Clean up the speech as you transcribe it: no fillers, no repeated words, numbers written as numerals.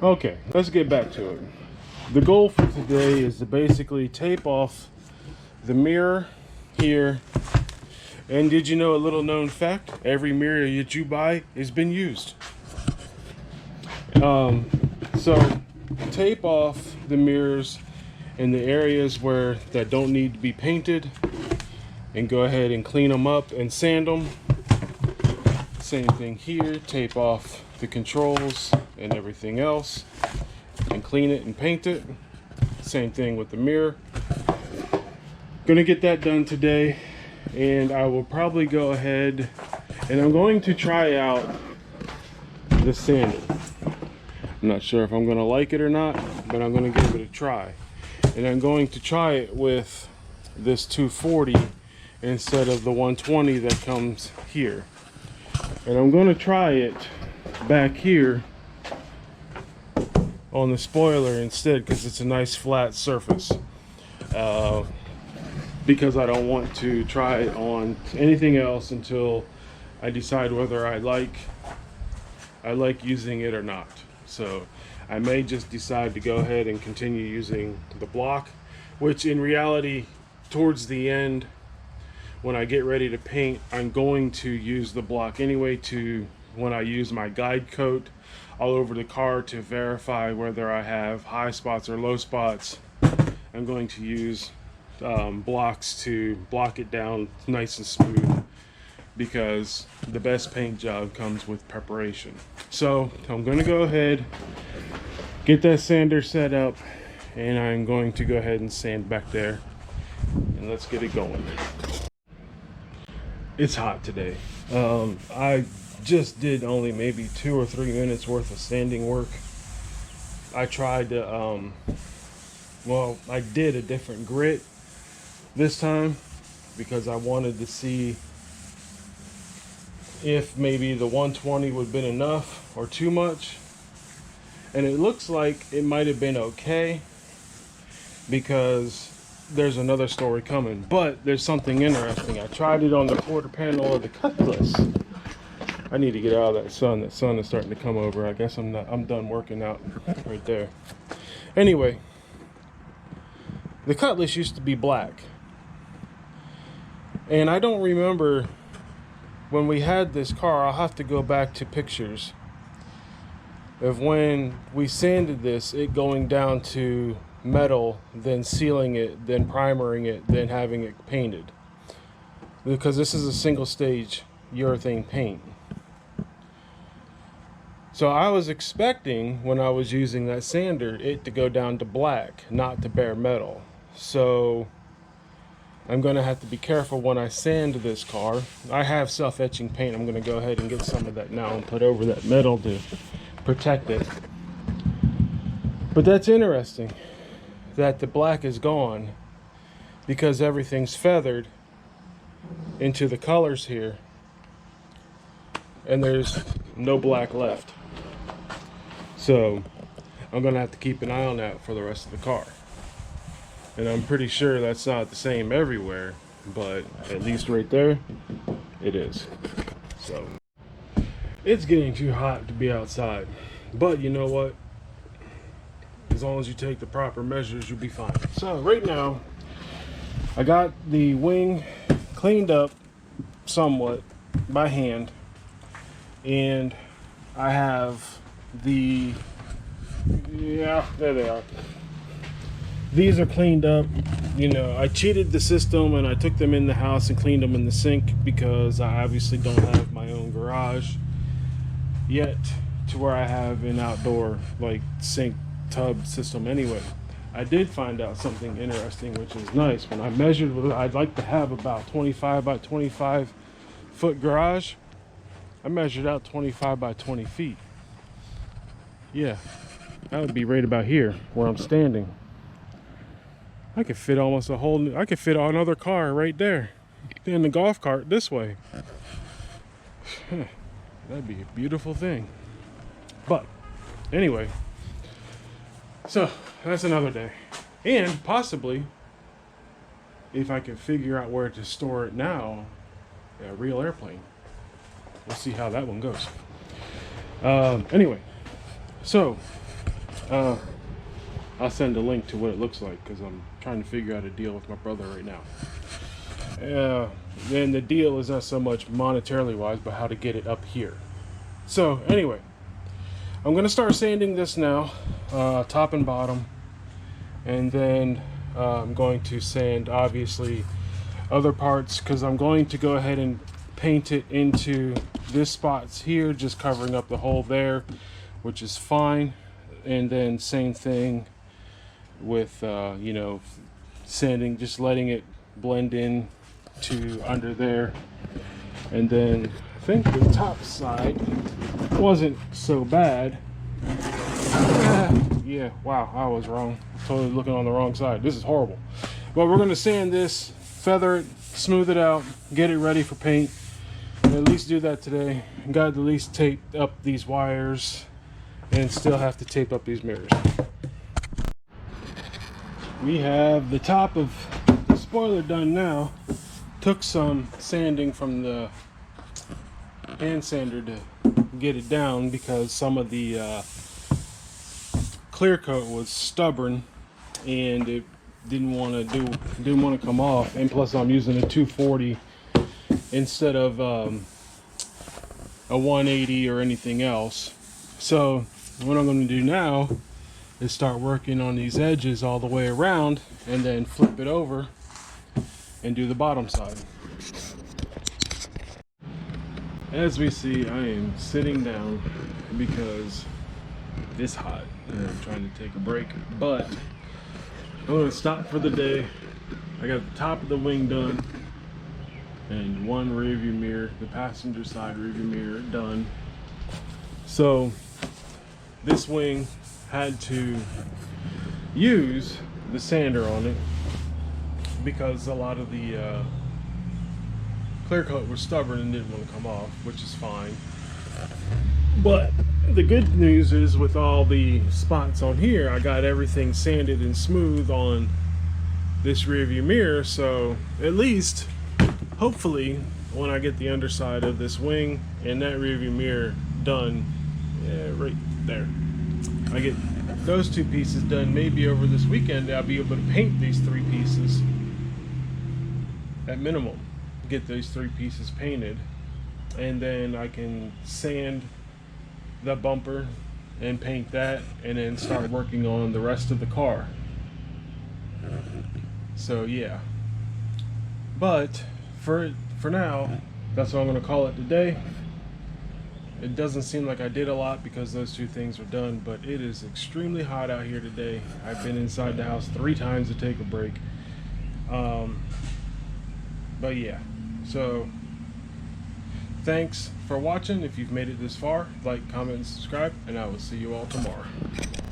Okay, let's get back to it. The goal for today is to basically tape off the mirror here. And did you know a little known fact? Every mirror that you buy has been used. So tape off the mirrors in the areas where that don't need to be painted, and go ahead and clean them up and sand them. Same thing here. Tape off the controls and everything else, and clean it and paint it. Same thing with the mirror. Gonna get that done today, and I will probably go ahead and I'm going to try out the sander. I'm not sure if I'm gonna like it or not, but I'm gonna give it a try. And I'm going to try it with this 240 instead of the 120 that comes here. And I'm gonna try it back here on the spoiler instead, because it's a nice flat surface. Because I don't want to try it on anything else until I decide whether I like using it or not. So I may just decide to go ahead and continue using the block, which in reality, towards the end, when I get ready to paint, I'm going to use the block anyway, to when I use my guide coat all over the car to verify whether I have high spots or low spots. I'm going to use blocks to block it down nice and smooth, because the best paint job comes with preparation. So I'm going to go ahead, get that sander set up, and I'm going to go ahead and sand back there, and let's get it going. It's hot today. I just did only maybe 2 or 3 minutes worth of sanding work. I tried to well, I did a different grit this time because I wanted to see if maybe the 120 would have been enough or too much. And it looks like it might have been okay, because there's another story coming. But there's something interesting. I tried it on the quarter panel of the Cutlass. I need to get out of that sun. That sun is starting to come over. I guess I'm done working out right there. Anyway, the Cutlass used to be black. And I don't remember when we had this car. I'll have to go back to pictures of when we sanded this, it going down to metal, then sealing it, then primering it, then having it painted. Because this is a single stage urethane paint. So I was expecting, when I was using that sander, it to go down to black, not to bare metal. So I'm going to have to be careful when I sand this car. I have self-etching paint. I'm going to go ahead and get some of that now and put over that metal to protect it. But that's interesting that the black is gone, because everything's feathered into the colors here, and there's no black left. So I'm going to have to keep an eye on that for the rest of the car. And I'm pretty sure that's not the same everywhere, but at least right there, it is. So it's getting too hot to be outside. But you know what? As long as you take the proper measures, you'll be fine. So right now, I got the wing cleaned up somewhat by hand. And I have the, yeah, there they are. These are cleaned up. You know, I cheated the system and I took them in the house and cleaned them in the sink, because I obviously don't have my own garage yet to where I have an outdoor like sink tub system anyway. I did find out something interesting, which is nice. When I measured, I'd like to have about 25 by 25 foot garage. I measured out 25 by 20 feet. Yeah, that would be right about here where I'm standing. I could fit almost a whole, I could fit another car right there, in the golf cart this way. That'd be a beautiful thing. But anyway, so that's another day. And possibly, if I can figure out where to store it now, a real airplane. We'll see how that one goes. Anyway, so I'll send a link to what it looks like because I'm trying to figure out a deal with my brother right now. Then the deal is not so much monetarily wise, but how to get it up here. So anyway, I'm going to start sanding this now, top and bottom, and then I'm going to sand obviously other parts because I'm going to go ahead and paint it into this spots here, just covering up the hole there, which is fine. And then same thing with you know, sanding, just letting it blend in to under there. And then I think the top side wasn't so bad. Yeah, wow, I was wrong. Totally looking on the wrong side. This is horrible. But we're going to sand this, feather it, smooth it out, get it ready for paint. And at least do that today. Got to at least tape up these wires and still have to tape up these mirrors. We have the top of the spoiler done now. Took some sanding from the hand sander to get it down because some of the clear coat was stubborn and it didn't want to come off. And plus I'm using a 240 instead of a 180 or anything else. So what I'm going to do now is start working on these edges all the way around and then flip it over and do the bottom side. As we see, I am sitting down because it's hot and I'm trying to take a break, but I'm going to stop for the day. I got the top of the wing done and one rearview mirror, the passenger side rearview mirror done. So this wing had to use the sander on it because a lot of the clear coat was stubborn and didn't want to come off, which is fine. But the good news is with all the spots on here, I got everything sanded and smooth on this rear view mirror. So at least, hopefully, when I get the underside of this wing and that rear view mirror done, yeah, right there, I get those two pieces done, maybe over this weekend I'll be able to paint these three pieces at minimum, get those three pieces painted, and then I can sand the bumper and paint that and then start working on the rest of the car. So yeah, but for now, that's what I'm going to call it today. It doesn't seem like I did a lot because those two things were done, but it is extremely hot out here today. I've been inside the house 3 times to take a break. But yeah, so thanks for watching. If you've made it this far, like, comment, and subscribe, and I will see you all tomorrow.